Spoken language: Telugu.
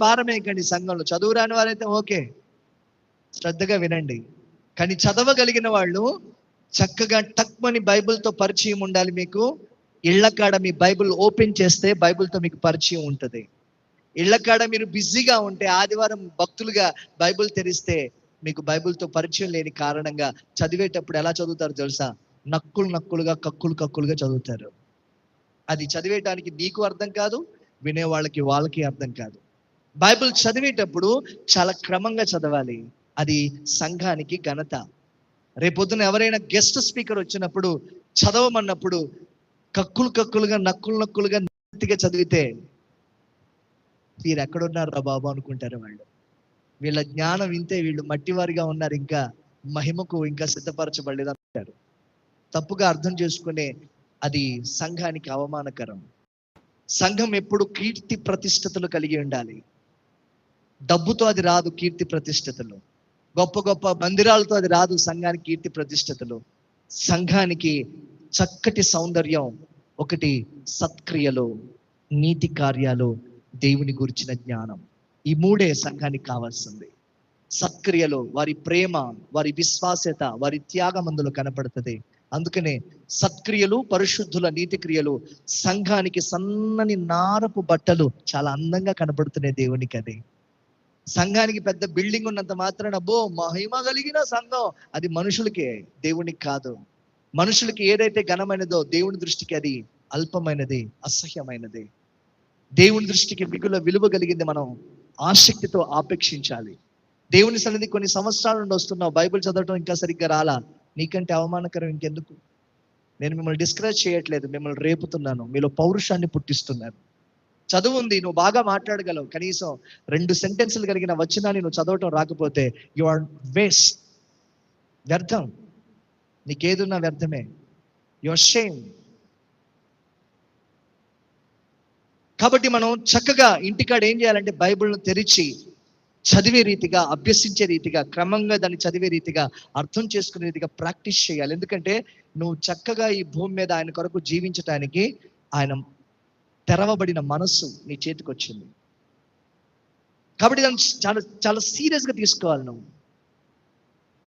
భారం వేయకండి సంఘంలో. చదువు రాని వారైతే ఓకే, శ్రద్ధగా వినండి. కానీ చదవగలిగిన వాళ్ళు చక్కగా టక్మని బైబిల్తో పరిచయం ఉండాలి మీకు. ఇళ్ళకాడ మీ బైబిల్ ఓపెన్ చేస్తే బైబిల్తో మీకు పరిచయం ఉంటుంది. ఇళ్ళకాడ మీరు బిజీగా ఉంటే, ఆదివారం భక్తులుగా బైబిల్ తెరిస్తే మీకు బైబిల్తో పరిచయం లేని కారణంగా చదివేటప్పుడు ఎలా చదువుతారు తెలుసా? నక్కులుగా కక్కులుగా చదువుతారు. అది చదివేయటానికి నీకు అర్థం కాదు, వినే వాళ్ళకి అర్థం కాదు. బైబిల్ చదివేటప్పుడు చాలా క్రమంగా చదవాలి. అది సంఘానికి ఘనత. రేపొద్దున ఎవరైనా గెస్ట్ స్పీకర్ వచ్చినప్పుడు చదవమన్నప్పుడు కక్కులుగా నక్కులుగా నెత్తిగా చదివితే వీరు ఎక్కడున్నారు రా బాబు అనుకుంటారు వాళ్ళు. వీళ్ళ జ్ఞానం ఇంతే, వీళ్ళు మట్టివారిగా ఉన్నారు, ఇంకా మహిమకు ఇంకా సిద్ధపరచబడలేదు అంటారు. తప్పుగా అర్థం చేసుకునే అది సంఘానికి అవమానకరం. సంఘం ఎప్పుడు కీర్తి ప్రతిష్టతలు కలిగి ఉండాలి. డబ్బుతో అది రాదు కీర్తి ప్రతిష్టతలు, గొప్ప మందిరాలతో అది రాదు సంఘానికి కీర్తి ప్రతిష్టతలు. సంఘానికి చక్కటి సౌందర్యం ఒకటి, సత్క్రియలు, నీతి కార్యాలు, దేవుని గురించిన జ్ఞానం. ఈ మూడే సంఘానికి కావాల్సింది. సత్క్రియలు, వారి ప్రేమ, వారి విశ్వాస్యత, వారి త్యాగం అందులో కనపడుతుంది. అందుకనే సత్క్రియలు, పరిశుద్ధుల నీతి క్రియలు, సంఘానికి సన్నని నారపు బట్టలు చాలా అందంగా కనపడుతున్నాయి దేవునికి. అది సంఘానికి పెద్ద బిల్డింగ్ ఉన్నంత మాత్రాన అబ్బో మహిమ కలిగిన సంఘం, అది మనుషులకే, దేవునికి కాదు. మనుషులకి ఏదైతే ఘనమైనదో దేవుని దృష్టికి అది అల్పమైనది, అసహ్యమైనది. దేవుని దృష్టికి మిగుల విలువ కలిగింది మనం ఆసక్తితో ఆపేక్షించాలి. దేవుని సన్నిధి కొన్ని సంవత్సరాల నుండి వస్తున్నావు, బైబిల్ చదవటం ఇంకా సరిగ్గా రాలా, నీకంటే అవమానకరం ఇంకెందుకు? నేను మిమ్మల్ని డిస్కరేజ్ చేయట్లేదు, మిమ్మల్ని రేపుతున్నాను, మీలో పౌరుషాన్ని పుట్టిస్తున్నాను. చదువు ఉంది, నువ్వు బాగా మాట్లాడగలవు, కనీసం 2 సెంటెన్సులు కలిగిన వచనాన్ని నువ్వు చదవటం రాకపోతే యు ఆర్ వేస్ట్, వ్యర్థం. నీకేదున్నా వ్యర్థమే, యు ఆర్ షేమ్. కాబట్టి మనం చక్కగా ఇంటికాడ ఏం చేయాలంటే బైబిల్ను తెరిచి చదివే రీతిగా, అభ్యసించే రీతిగా, క్రమంగా దాన్ని చదివే రీతిగా, అర్థం చేసుకునే రీతిగా ప్రాక్టీస్ చేయాలి. ఎందుకంటే నువ్వు చక్కగా ఈ భూమి మీద ఆయన కొరకు జీవించటానికి ఆయన తెరవబడిన మనస్సు నీ చేతికి వచ్చింది. కాబట్టి దాన్ని చాలా చాలా సీరియస్గా తీసుకోవాలి నువ్వు.